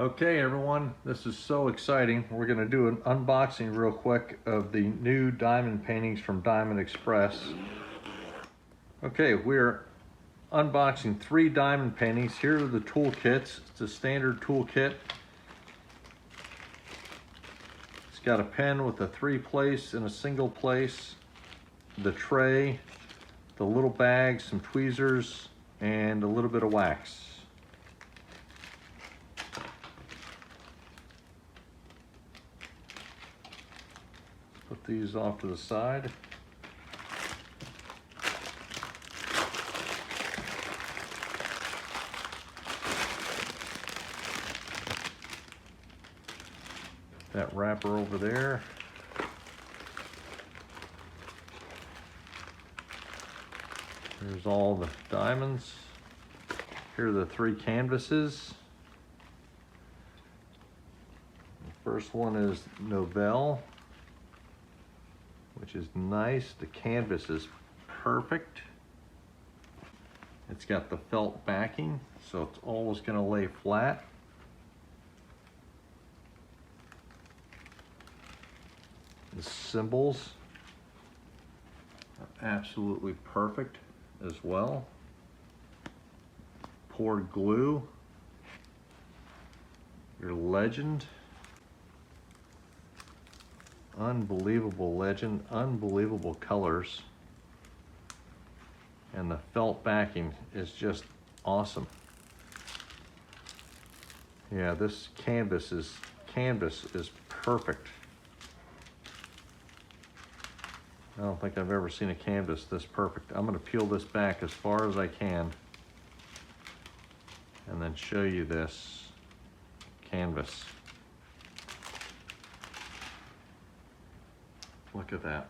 Okay everyone, this is so exciting. We're going to do an unboxing real quick of the new diamond paintings from Diamondxpres. Okay, we're unboxing 3 diamond paintings. Here are the toolkits. It's a standard toolkit. It's got a pen with a 3-place and a single place, the tray, the little bag, some tweezers, and a little bit of wax. Put these off to the side. That wrapper over there. Here's all the diamonds. Here are the 3 canvases. The first one is Novell, which is nice. The canvas is perfect. It's got the felt backing, so it's always going to lay flat. The symbols are absolutely perfect as well. Poured glue, your legend. Unbelievable legend, unbelievable colors, and the felt backing is just awesome. Yeah, this canvas is perfect. I don't think I've ever seen a canvas this perfect. I'm going to peel this back as far as I can and then show you this canvas. Look at that.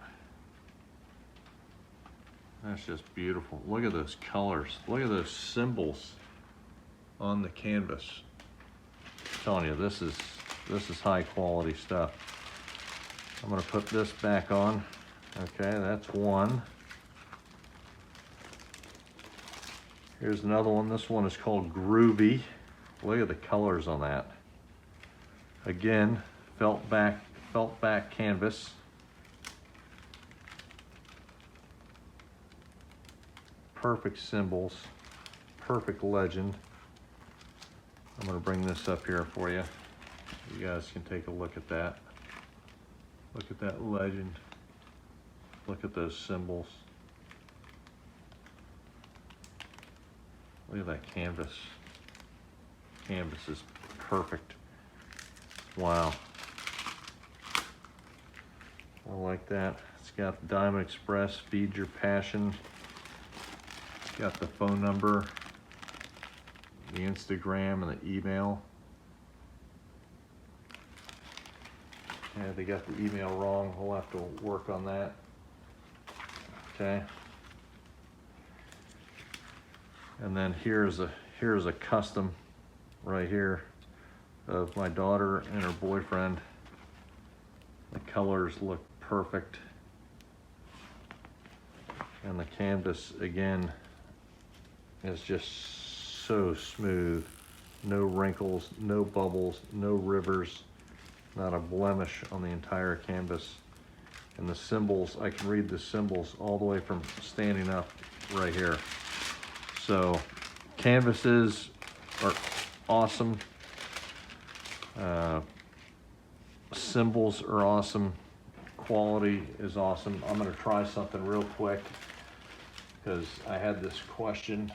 That's just beautiful. Look at those colors. Look at those symbols on the canvas. I'm telling you, this is high quality stuff. I'm gonna put this back on. Okay, that's one. Here's another one. This one is called Groovie. Look at the colors on that. Again, felt back canvas. Perfect symbols, perfect legend. I'm going to bring this up here for you. You guys can take a look at that. Look at that legend. Look at those symbols. Look at that canvas. Canvas is perfect. Wow. I like that. It's got Diamondxpres, feed your passion. Got the phone number, the Instagram, and the email. Yeah, they got the email wrong. We'll have to work on that. Okay. And then here's a custom right here of my daughter and her boyfriend. The colors look perfect. And the canvas again is just so smooth. No wrinkles, no bubbles, no rivers, not a blemish on the entire canvas. And the symbols, I can read the symbols all the way from standing up right here. So canvases are awesome. Symbols are awesome. Quality is awesome. I'm gonna try something real quick because I had this question.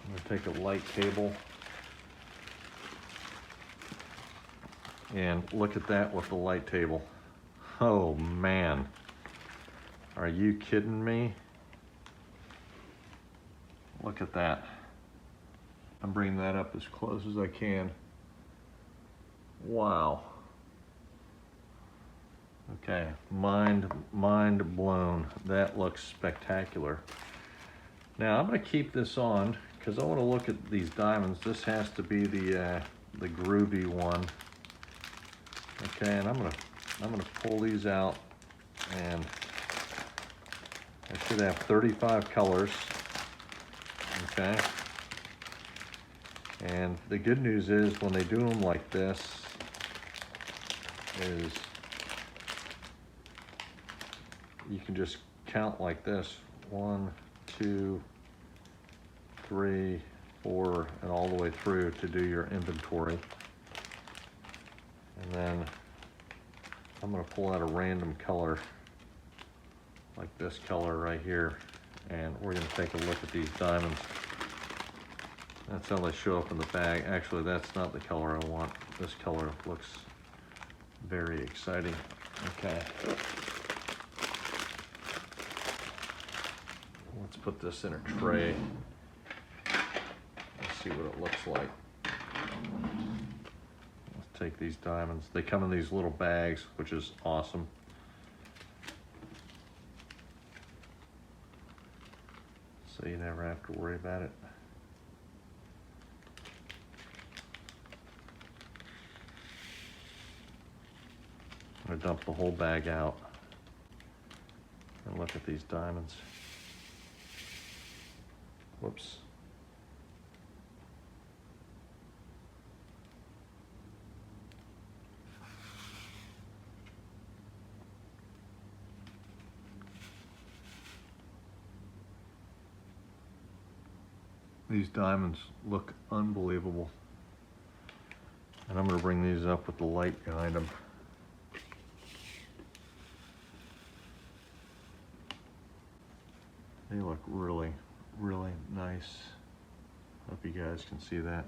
I'm gonna take a light table and look at that with the light table. Oh man, are you kidding me? Look at that. I'm bringing that up as close as I can. Wow. Okay, mind blown. That looks spectacular. Now I'm gonna keep this on because I want to look at these diamonds. This has to be the Groovie one. Okay, and I'm gonna pull these out, and I should have 35 colors. Okay. And the good news is when they do them like this is you can just count like this. 1, 2, 3, 4, and all the way through to do your inventory. And then I'm going to pull out a random color like this color right here, and we're going to take a look at these diamonds. That's how they show up in the bag. Actually, that's not the color I want. This color looks very exciting. Okay. Let's put this in a tray. Let's see what it looks like. Let's take these diamonds. They come in these little bags, which is awesome. So you never have to worry about it. I'm gonna dump the whole bag out and look at these diamonds. Whoops. These diamonds look unbelievable. And I'm gonna bring these up with the light behind them. They look really, really nice. Hope you guys can see that.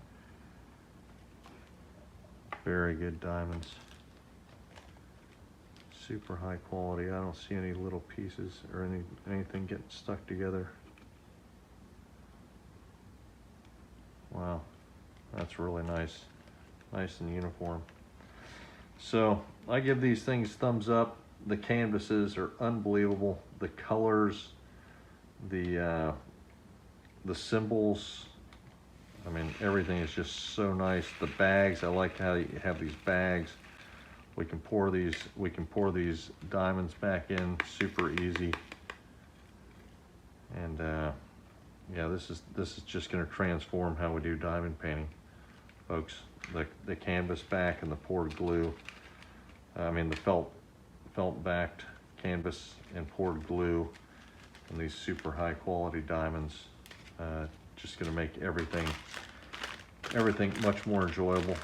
Very good diamonds. Super high quality. I don't see any little pieces or anything getting stuck together. Wow, that's really nice. Nice and uniform. So I give these things thumbs up. The canvases are unbelievable. The colors, the symbols, I mean, everything is just so nice. The bags, I like how you have these bags. We can pour these diamonds back in super easy. And yeah, this is just going to transform how we do diamond painting, folks. The canvas back and the poured glue. I mean, the felt backed canvas and poured glue, and these super high quality diamonds. Just going to make everything much more enjoyable.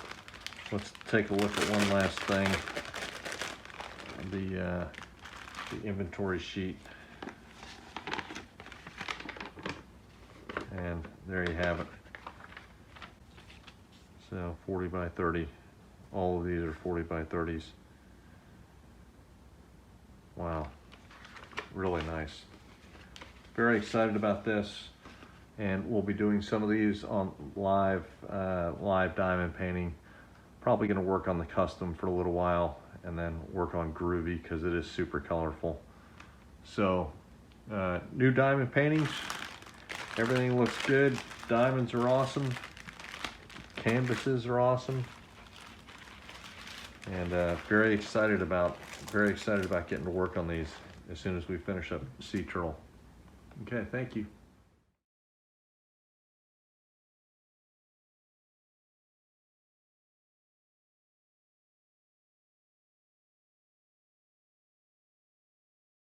Let's take a look at one last thing. The inventory sheet. And there you have it. So 40 by 30. All of these are 40 by 30s. Wow, really nice. Very excited about this. And we'll be doing some of these on live diamond painting. Probably gonna work on the custom for a little while and then work on Groovie because it is super colorful. So new diamond paintings. Everything looks good. Diamonds are awesome. Canvases are awesome. And very excited about getting to work on these as soon as we finish up Sea Turtle. Okay, thank you.